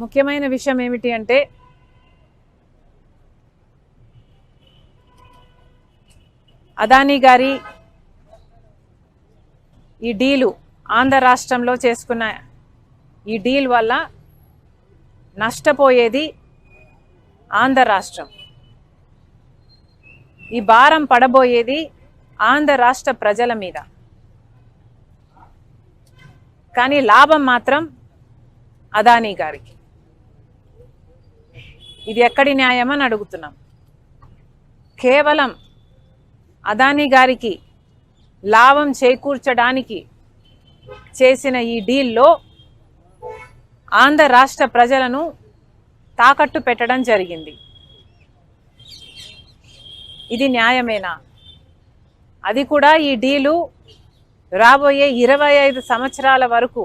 ముఖ్యమైన విషయం ఏమిటి అంటే అదానీ గారి ఈ డీలు ఆంధ్ర రాష్ట్రంలో చేసుకున్న ఈ డీల్ వల్ల నష్టపోయేది ఆంధ్ర రాష్ట్రం. ఈ భారం పడబోయేది ఆంధ్ర రాష్ట్ర ప్రజల మీద. కానీ లాభం మాత్రం అదానీ గారికి. ఇది ఎక్కడి న్యాయమని అడుగుతున్నాం. కేవలం అదానీ గారికి లాభం చేకూర్చడానికి చేసిన ఈ డీల్లో ఆంధ్ర రాష్ట్ర ప్రజలను తాకట్టు పెట్టడం జరిగింది. ఇది న్యాయమేనా? అది కూడా ఈ డీలు రాబోయే 25 సంవత్సరాల వరకు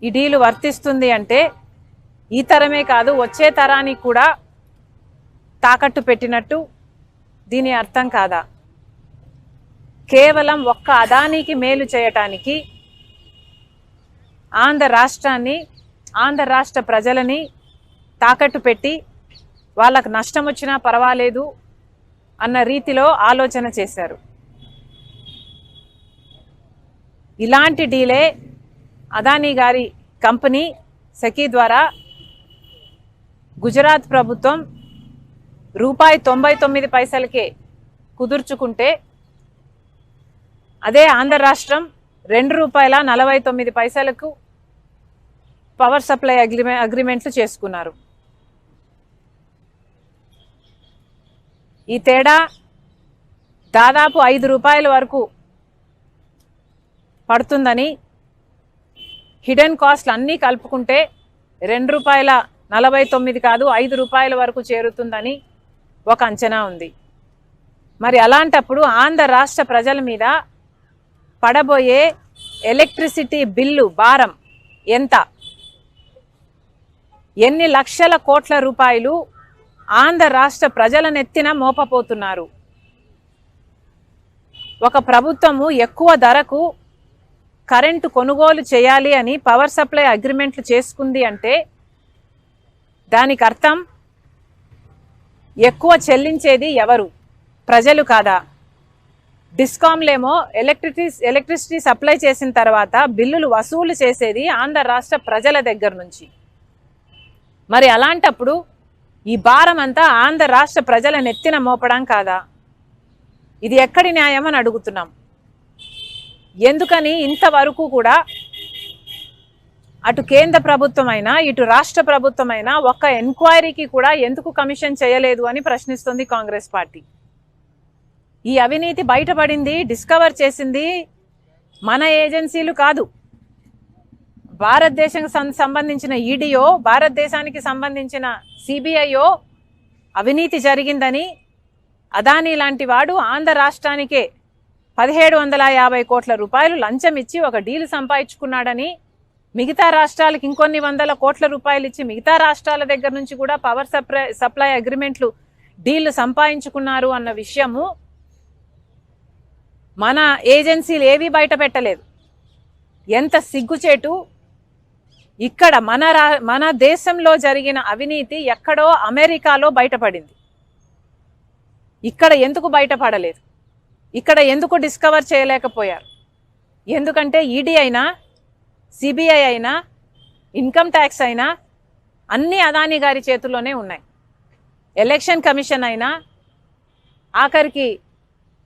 ఈ డీలు వర్తిస్తుంది అంటే ఈ తరమే కాదు వచ్చే తరానికి కూడా తాకట్టు పెట్టినట్టు దీని అర్థం కాదా? కేవలం ఒక్క అదానీకి మేలు చేయటానికి ఆంధ్ర రాష్ట్రాన్ని, ఆంధ్ర రాష్ట్ర ప్రజలని తాకట్టు పెట్టి వాళ్ళకు నష్టం వచ్చినా పర్వాలేదు అన్న రీతిలో ఆలోచన చేశారు. ఇలాంటి డీలే అదానీ గారి కంపెనీ సెకీ ద్వారా గుజరాత్ ప్రభుత్వం ₹99 కుదుర్చుకుంటే అదే ఆంధ్ర రాష్ట్రం ₹2.49 పవర్ సప్లై అగ్రిమెంట్లు చేసుకున్నారు. ఈ తేడా దాదాపు ₹5 వరకు పడుతుందని, హిడెన్ కాస్ట్లు అన్నీ కలుపుకుంటే ₹2.49 కాదు ₹5 వరకు చేరుతుందని ఒక అంచనా ఉంది. మరి అలాంటప్పుడు ఆంధ్ర రాష్ట్ర ప్రజల మీద పడబోయే ఎలక్ట్రిసిటీ బిల్లు భారం ఎంత? ఎన్ని లక్షల కోట్ల రూపాయలు ఆంధ్ర రాష్ట్ర ప్రజల నెత్తిన మోపపోతున్నారు? ఒక ప్రభుత్వము ఎక్కువ ధరకు కరెంటు కొనుగోలు చేయాలి అని పవర్ సప్లై అగ్రిమెంట్లు చేసుకుంది అంటే దానికి అర్థం ఎక్కువ చెల్లించేది ఎవరు? ప్రజలు కాదా? డిస్కామ్లేమో ఎలక్ట్రిసిటీ సప్లై చేసిన తర్వాత బిల్లులు వసూలు చేసేది ఆంధ్ర రాష్ట్ర ప్రజల దగ్గర నుంచి. మరి అలాంటప్పుడు ఈ భారం అంతా ఆంధ్ర రాష్ట్ర ప్రజల నెత్తిన మోపడం కాదా? ఇది ఎక్కడి న్యాయం అని అడుగుతున్నాం. ఎందుకని ఇంతవరకు కూడా అటు కేంద్ర ప్రభుత్వం అయినా ఇటు రాష్ట్ర ప్రభుత్వం అయినా ఒక్క ఎంక్వైరీకి కూడా ఎందుకు కమిషన్ చేయలేదు అని ప్రశ్నిస్తుంది కాంగ్రెస్ పార్టీ. ఈ అవినీతి బయటపడింది, డిస్కవర్ చేసింది మన ఏజెన్సీలు కాదు. భారతదేశానికి సంబంధించిన ఈడీఓ, భారతదేశానికి సంబంధించిన సిబిఐఓ అవినీతి జరిగిందని అదానీ లాంటి వాడు ఆంధ్ర రాష్ట్రానికే 1750 కోట్ల రూపాయలు లంచం ఇచ్చి ఒక డీలు సంపాదించుకున్నాడని, మిగతా రాష్ట్రాలకు ఇంకొన్ని వందల కోట్ల రూపాయలు ఇచ్చి మిగతా రాష్ట్రాల దగ్గర నుంచి కూడా పవర్ సప్లై అగ్రిమెంట్లు డీళ్లు సంపాదించుకున్నారు అన్న విషయము మన ఏజెన్సీలు ఏవి బయట పెట్టలేదు. ఎంత సిగ్గుచేటు! ఇక్కడ మన దేశంలో జరిగిన అవినీతి ఎక్కడో అమెరికాలో బయటపడింది. ఇక్కడ ఎందుకు బయటపడలేదు? ఇక్కడ ఎందుకు డిస్కవర్ చేయలేకపోయారు? ఎందుకంటే ఈడీ అయినా, సిబిఐ అయినా, ఇన్కమ్ ట్యాక్స్ అయినా అన్నీ అదానీ గారి చేతుల్లోనే ఉన్నాయి. ఎలక్షన్ కమిషన్ అయినా, ఆఖరికి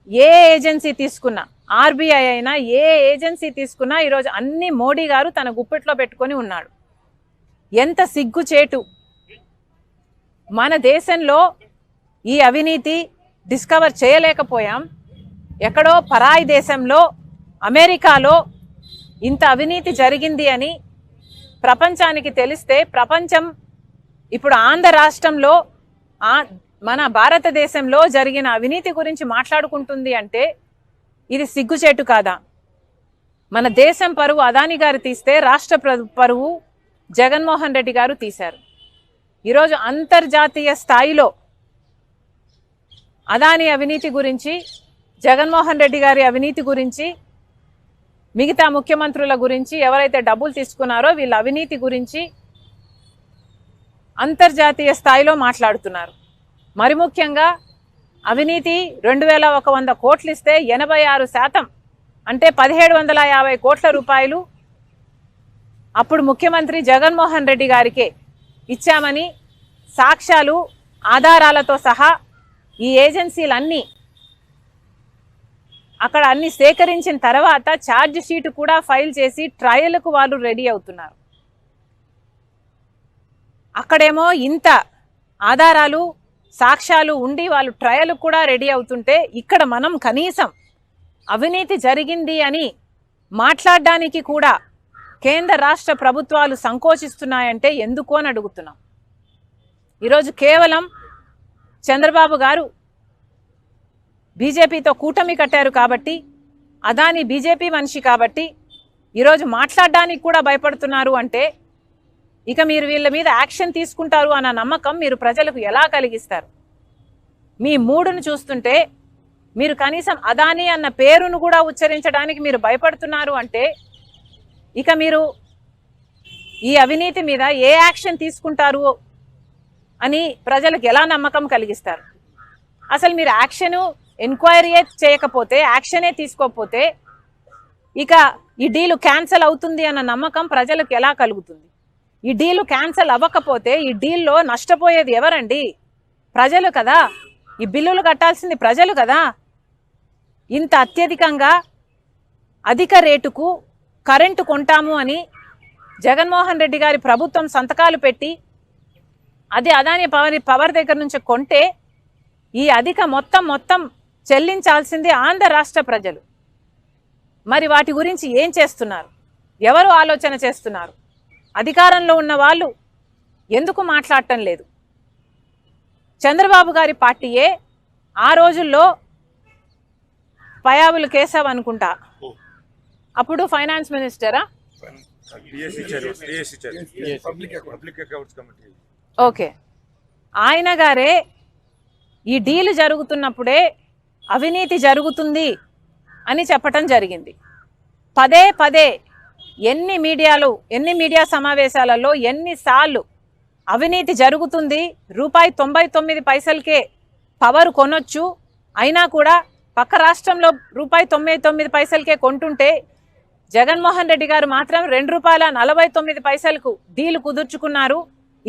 ఏ ఏజెన్సీ తీసుకున్నా, ఆర్బీఐ అయినా, ఏ ఏజెన్సీ తీసుకున్నా ఈరోజు అన్ని మోడీ గారు తన గుప్పెట్లో పెట్టుకొని ఉన్నాడు. ఎంత సిగ్గుచేటు! మన దేశంలో ఈ అవినీతి డిస్కవర్ చేయలేకపోయాం. ఎక్కడో పరాయి దేశంలో, అమెరికాలో ఇంత అవినీతి జరిగింది అని ప్రపంచానికి తెలిస్తే ప్రపంచం ఇప్పుడు ఆంధ్ర రాష్ట్రంలో, మన భారతదేశంలో జరిగిన అవినీతి గురించి మాట్లాడుకుంటుంది అంటే ఇది సిగ్గుచేటు కాదా? మన దేశం పరువు అదానీ గారు తీస్తే రాష్ట్ర పరువు జగన్మోహన్ రెడ్డి గారు తీశారు. ఈరోజు అంతర్జాతీయ స్థాయిలో అదానీ అవినీతి గురించి, జగన్మోహన్ రెడ్డి గారి అవినీతి గురించి మిగతా ముఖ్యమంత్రుల గురించి, ఎవరైతే డబ్బులు తీసుకున్నారో వీళ్ళ అవినీతి గురించి అంతర్జాతీయ స్థాయిలో మాట్లాడుతున్నారు. మరి ముఖ్యంగా అవినీతి 2100 కోట్లు ఇస్తే 86% అంటే 1750 కోట్ల రూపాయలు అప్పుడు ముఖ్యమంత్రి జగన్మోహన్ రెడ్డి గారికే ఇచ్చామని సాక్ష్యాలు ఆధారాలతో సహా ఈ ఏజెన్సీలన్నీ అక్కడ అన్ని సేకరించిన తర్వాత ఛార్జ్ షీట్ కూడా ఫైల్ చేసి ట్రయల్కు వాళ్ళు రెడీ అవుతున్నారు. అక్కడేమో ఇంత ఆధారాలు సాక్ష్యాలు ఉండి వాళ్ళు ట్రయల్ కూడా రెడీ అవుతుంటే ఇక్కడ మనం కనీసం అవినీతి జరిగింది అని మాట్లాడడానికి కూడా కేంద్ర రాష్ట్ర ప్రభుత్వాలు సంకోచిస్తున్నాయంటే ఎందుకు అని అడుగుతున్నాం. ఈరోజు కేవలం చంద్రబాబు గారు బీజేపీతో కూటమి కట్టారు కాబట్టి, అదాని బీజేపీ మనిషి కాబట్టి ఈరోజు మాట్లాడడానికి కూడా భయపడుతున్నారు అంటే ఇక మీరు వీళ్ళ మీద యాక్షన్ తీసుకుంటారు అన్న నమ్మకం మీరు ప్రజలకు ఎలా కలిగిస్తారు? మీ మూడును చూస్తుంటే మీరు కనీసం అదాని అన్న పేరును కూడా ఉచ్చరించడానికి మీరు భయపడుతున్నారు అంటే ఇక మీరు ఈ అవినీతి మీద ఏ యాక్షన్ తీసుకుంటారు అని ప్రజలకు ఎలా నమ్మకం కలిగిస్తారు? అసలు మీరు యాక్షను ఎంక్వైరీ చేయకపోతే, యాక్షనే తీసుకోకపోతే ఇక ఈ డీలు క్యాన్సల్ అవుతుంది అన్న నమ్మకం ప్రజలకు ఎలా కలుగుతుంది? ఈ డీలు క్యాన్సల్ అవ్వకపోతే ఈ డీల్లో నష్టపోయేది ఎవరండి? ప్రజలు కదా. ఈ బిల్లులు కట్టాల్సింది ప్రజలు కదా. ఇంత అత్యధికంగా అధిక రేటుకు కరెంటు కొంటాము అని జగన్మోహన్ రెడ్డి గారి ప్రభుత్వం సంతకాలు పెట్టి అది అదాని పవర్ దగ్గర నుంచి కొంటే ఈ అధిక మొత్తం చెల్లించాల్సింది ఆంధ్ర రాష్ట్ర ప్రజలు. మరి వాటి గురించి ఏం చేస్తున్నారు? ఎవరు ఆలోచన చేస్తున్నారు? అధికారంలో ఉన్న వాళ్ళు ఎందుకు మాట్లాడటం లేదు? చంద్రబాబు గారి పార్టీయే ఆ రోజుల్లో పయావులు కేశవ్ అనుకుంటా, అప్పుడు ఫైనాన్స్ మినిస్టరా, ఓకే, ఆయన గారే ఈ డీల్ జరుగుతున్నప్పుడే అవినీతి జరుగుతుంది అని చెప్పటం జరిగింది. పదే ఎన్ని మీడియా సమావేశాలలో ఎన్నిసార్లు అవినీతి జరుగుతుంది, ₹99 పవర్ కొనొచ్చు, అయినా కూడా పక్క రాష్ట్రంలో ₹99 కొంటుంటే జగన్మోహన్ రెడ్డి గారు మాత్రం ₹2.49 డీలు కుదుర్చుకున్నారు.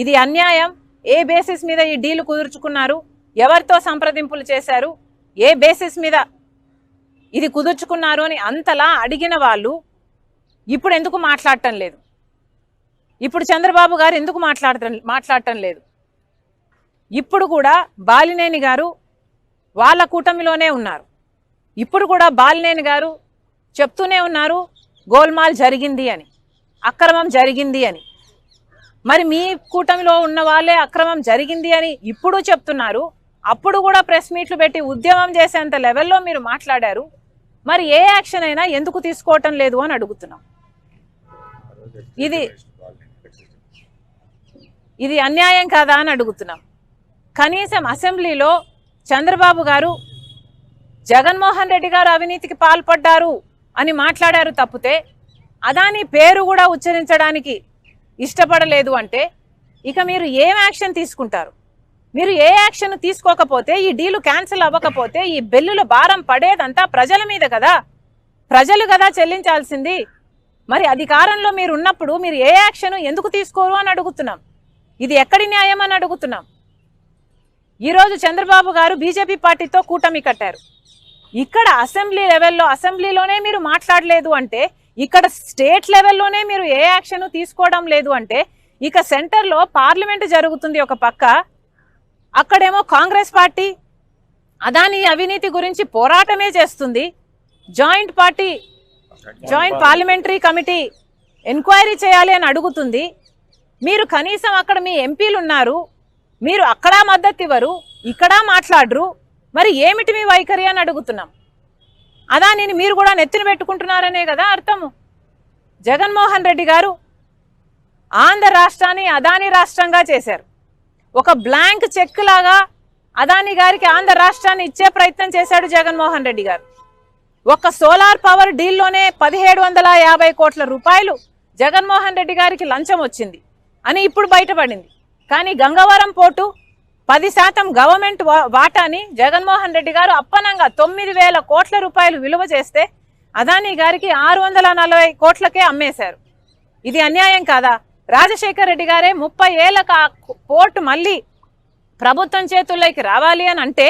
ఇది అన్యాయం. ఏ బేసిస్ మీద ఈ డీలు కుదుర్చుకున్నారు? ఎవరితో సంప్రదింపులు చేశారు? ఏ బేసిస్ మీద ఇది కుదుర్చుకున్నారు అని అంతలా అడిగిన వాళ్ళు ఇప్పుడు ఎందుకు మాట్లాడటం లేదు? ఇప్పుడు చంద్రబాబు గారు ఎందుకు మాట్లాడటం లేదు? ఇప్పుడు కూడా బాలినేని గారు వాళ్ళ కూటమిలోనే ఉన్నారు. ఇప్పుడు కూడా బాలినేని గారు చెప్తూనే ఉన్నారు గోల్మాల్ జరిగింది అని, అక్రమం జరిగింది అని. మరి మీ కూటమిలో ఉన్న వాళ్ళే అక్రమం జరిగింది అని ఇప్పుడు చెప్తున్నారు. అప్పుడు కూడా ప్రెస్ మీట్లు పెట్టి ఉద్యమం చేసేంత లెవెల్లో మీరు మాట్లాడారు. మరి ఏ యాక్షన్ అయినా ఎందుకు తీసుకోవటం లేదు అని అడుగుతున్నాం. ఇది అన్యాయం కాదా అని అడుగుతున్నాం. కనీసం అసెంబ్లీలో చంద్రబాబు గారు జగన్మోహన్ రెడ్డి గారు అవినీతికి పాల్పడ్డారు అని మాట్లాడారు తప్పితే అదాని పేరు కూడా ఉచ్చరించడానికి ఇష్టపడలేదు అంటే ఇక మీరు ఏం యాక్షన్ తీసుకుంటారు? మీరు ఏ యాక్షన్ తీసుకోకపోతే, ఈ డీలు క్యాన్సిల్ అవ్వకపోతే ఈ బిల్లుల భారం పడేదంతా ప్రజల మీద కదా. ప్రజలు కదా చెల్లించాల్సింది. మరి అధికారంలో మీరు ఉన్నప్పుడు మీరు ఏ యాక్షన్ ఎందుకు తీసుకోరు అని అడుగుతున్నాం. ఇది ఎక్కడి న్యాయం అని అడుగుతున్నాం. ఈరోజు చంద్రబాబు గారు బీజేపీ పార్టీతో కూటమి కట్టారు. ఇక్కడ అసెంబ్లీ లెవెల్లో అసెంబ్లీలోనే మీరు మాట్లాడలేదు అంటే, ఇక్కడ స్టేట్ లెవెల్లోనే మీరు ఏ యాక్షన్ తీసుకోవడం లేదు అంటే, ఇక సెంటర్లో పార్లమెంట్ జరుగుతుంది ఒక పక్క, అక్కడేమో కాంగ్రెస్ పార్టీ అదాని అవినీతి గురించి పోరాటమే చేస్తుంది. జాయింట్ పార్లమెంటరీ కమిటీ ఎంక్వైరీ చేయాలి అని అడుగుతుంది. మీరు కనీసం అక్కడ మీ ఎంపీలు ఉన్నారు, మీరు అక్కడ మద్దతు ఇవ్వరు, ఇక్కడ మాట్లాడరు. మరి ఏమిటి మీ వైఖరి అని అడుగుతున్నాం. అదానిని మీరు కూడా నెత్తిన పెట్టుకుంటున్నారనే కదా అర్థము. జగన్మోహన్ రెడ్డి గారు ఆంధ్ర రాష్ట్రాన్ని అదాని రాష్ట్రంగా చేశారు. ఒక బ్లాంక్ చెక్ లాగా అదాని గారికి ఆంధ్ర రాష్ట్రాన్ని ఇచ్చే ప్రయత్నం చేశాడు జగన్మోహన్ రెడ్డి గారు. ఒక్క సోలార్ పవర్ డీల్లోనే 1750 కోట్ల రూపాయలు జగన్మోహన్ రెడ్డి గారికి లంచం వచ్చింది అని ఇప్పుడు బయటపడింది. కానీ గంగవరం పోర్టు 10% గవర్నమెంట్ వాటాని జగన్మోహన్ రెడ్డి గారు అప్పనంగా 9,000 కోట్ల రూపాయలు విలువ చేస్తే అదానీ గారికి 640 కోట్లకే అమ్మేశారు. ఇది అన్యాయం కాదా? రాజశేఖర్ రెడ్డి గారే 30 ఏళ్ళకు ఆ పోర్టు మళ్ళీ ప్రభుత్వం చేతుల్లోకి రావాలి అని అంటే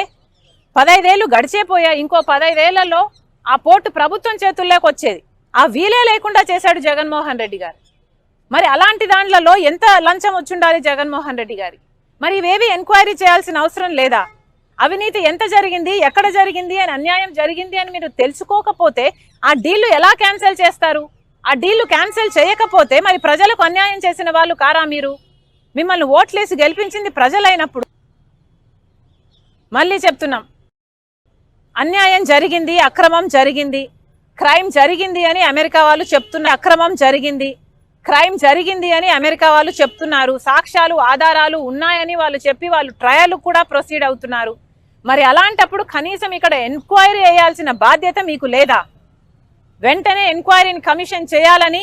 15 ఏళ్ళు గడిచేపోయాయి. ఇంకో 15 ఏళ్లలో ఆ పోర్టు ప్రభుత్వం చేతుల్లోకి వచ్చేది. ఆ వీలే లేకుండా చేశాడు జగన్మోహన్ రెడ్డి గారు. మరి అలాంటి దాంట్లో ఎంత లంచం వచ్చుండాలి జగన్మోహన్ రెడ్డి గారికి? మరి ఇవేవి ఎంక్వైరీ చేయాల్సిన అవసరం లేదా? అవినీతి ఎంత జరిగింది, ఎక్కడ జరిగింది అని, అన్యాయం జరిగింది అని మీరు తెలుసుకోకపోతే ఆ డీళ్లు ఎలా క్యాన్సిల్ చేస్తారు? ఆ డీళ్లు క్యాన్సిల్ చేయకపోతే మరి ప్రజలకు అన్యాయం చేసిన వాళ్ళు కారా మీరు? మిమ్మల్ని ఓట్లేసి గెలిపించింది ప్రజలైనప్పుడు. మళ్ళీ చెప్తున్నాం, అన్యాయం జరిగింది, అక్రమం జరిగింది, క్రైమ్ జరిగింది అని అమెరికా వాళ్ళు చెప్తున్నారు. అక్రమం జరిగింది, క్రైమ్ జరిగింది అని అమెరికా వాళ్ళు చెప్తున్నారు. సాక్ష్యాలు ఆధారాలు ఉన్నాయని వాళ్ళు చెప్పి వాళ్ళు ట్రయల్ కూడా ప్రొసీడ్ అవుతున్నారు. మరి అలాంటప్పుడు కనీసం ఇక్కడ ఎంక్వైరీ చేయాల్సిన బాధ్యత మీకు లేదా? వెంటనే ఎంక్వైరీని కమిషన్ చేయాలని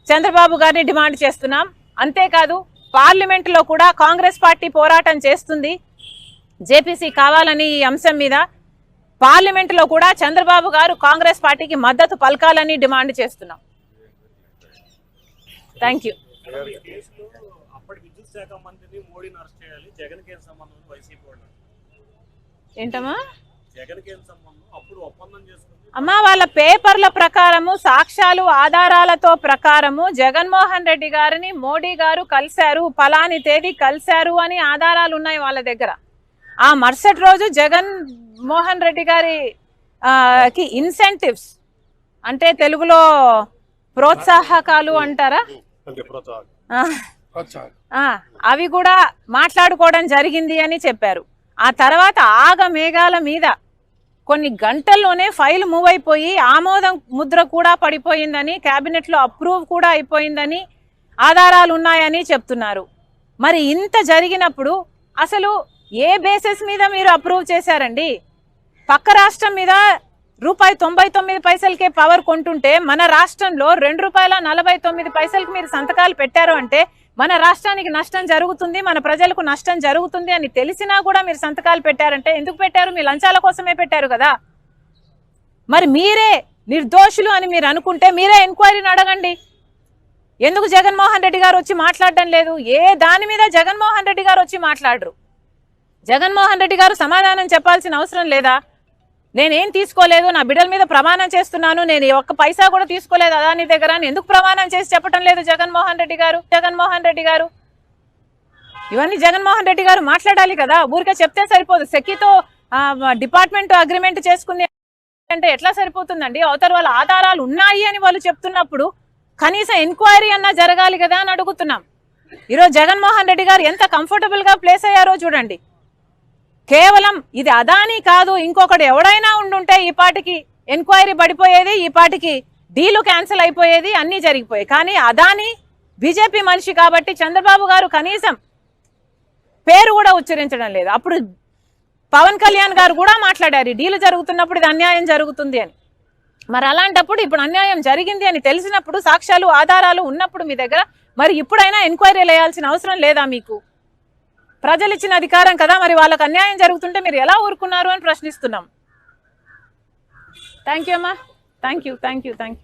చంద్రబాబు గారిని డిమాండ్ చేస్తున్నాం. అంతేకాదు పార్లమెంటులో కూడా కాంగ్రెస్ పార్టీ పోరాటం చేస్తుంది జేపీసీ కావాలని ఈ అంశం మీద. పార్లమెంటులో కూడా చంద్రబాబు గారు కాంగ్రెస్ పార్టీకి మద్దతు పలకాలని డిమాండ్ చేస్తున్నాం. Thank you. ఏంటమ్మా అమ్మా, వాళ్ళ పేపర్ల ప్రకారము, సాక్ష్యాలు ఆధారాలతో ప్రకారము జగన్మోహన్ రెడ్డి గారిని మోడీ గారు కలిశారు, ఫలాని తేదీ కలిశారు అని ఆధారాలు ఉన్నాయి వాళ్ళ దగ్గర. ఆ మరుసటి రోజు జగన్మోహన్ రెడ్డి గారికి ఇన్సెంటివ్స్ అంటే తెలుగులో ప్రోత్సాహకాలు అంటారా, అవి కూడా మాట్లాడుకోవడం జరిగింది అని చెప్పారు. ఆ తర్వాత ఆగమేఘాల మీద కొన్ని గంటల్లోనే ఫైల్ మూవ్ అయిపోయి ఆమోదం ముద్ర కూడా పడిపోయిందని, కేబినెట్లో అప్రూవ్ కూడా అయిపోయిందని ఆధారాలు ఉన్నాయని చెప్తున్నారు. మరి ఇంత జరిగినప్పుడు అసలు ఏ బేసిస్ మీద మీరు అప్రూవ్ చేశారండి? పక్క రాష్ట్రం మీద ₹99 పవర్ కొంటుంటే మన రాష్ట్రంలో ₹2.49 మీరు సంతకాలు పెట్టారు అంటే మన రాష్ట్రానికి నష్టం జరుగుతుంది, మన ప్రజలకు నష్టం జరుగుతుంది అని తెలిసినా కూడా మీరు సంతకాలు పెట్టారంటే ఎందుకు పెట్టారు? మీ లంచాల కోసమే పెట్టారు కదా. మరి మీరే నిర్దోషులు అని మీరు అనుకుంటే మీరే ఎంక్వైరీని అడగండి. ఎందుకు జగన్మోహన్ రెడ్డి గారు వచ్చి మాట్లాడడం లేదు? ఏ దాని మీద జగన్మోహన్ రెడ్డి గారు వచ్చి మాట్లాడరు? జగన్మోహన్ రెడ్డి గారు సమాధానం చెప్పాల్సిన అవసరం లేదా? నేనేం తీసుకోలేదు, నా బిడ్డల మీద ప్రమాణం చేస్తున్నాను, నేను ఒక్క పైసా కూడా తీసుకోలేదు అదాని దగ్గర అని ఎందుకు ప్రమాణం చేసి చెప్పడం లేదు జగన్మోహన్ రెడ్డి గారు? ఇవన్నీ జగన్మోహన్ రెడ్డి గారు మాట్లాడాలి కదా. ఊరికే చెప్తే సరిపోదు. సెక్కితో డిపార్ట్మెంట్ అగ్రిమెంట్ చేసుకుంది అంటే ఎట్లా సరిపోతుందండి? అవతల వాళ్ళ ఆధారాలు ఉన్నాయి అని వాళ్ళు చెప్తున్నప్పుడు కనీసం ఎంక్వైరీ అన్నా జరగాలి కదా అని అడుగుతున్నాం. ఈరోజు జగన్మోహన్ రెడ్డి గారు ఎంత కంఫర్టబుల్ గా ప్లేస్ అయ్యారో చూడండి. కేవలం ఇది అదానీ కాదు, ఇంకొకటి ఎవడైనా ఉండుంటే ఈ పాటికి ఎంక్వైరీ పడిపోయేది, ఈ పాటికి డీలు క్యాన్సిల్ అయిపోయేది, అన్నీ జరిగిపోయాయి. కానీ అదానీ బీజేపీ మనిషి కాబట్టి చంద్రబాబు గారు కనీసం పేరు కూడా ఉచ్చరించడం లేదు. అప్పుడు పవన్ కళ్యాణ్ గారు కూడా మాట్లాడారు డీలు జరుగుతున్నప్పుడు ఇది అన్యాయం జరుగుతుంది అని. మరి అలాంటప్పుడు ఇప్పుడు అన్యాయం జరిగింది అని తెలిసినప్పుడు, సాక్ష్యాలు ఆధారాలు ఉన్నప్పుడు మీ దగ్గర, మరి ఇప్పుడైనా ఎంక్వైరీలు వేయాల్సిన అవసరం లేదా మీకు? ప్రజలు ఇచ్చిన అధికారం కదా, మరి వాళ్ళకు అన్యాయం జరుగుతుంటే మీరు ఎలా ఊరుకున్నారు అని ప్రశ్నిస్తున్నాం. థ్యాంక్ యూ అమ్మా. Thank you.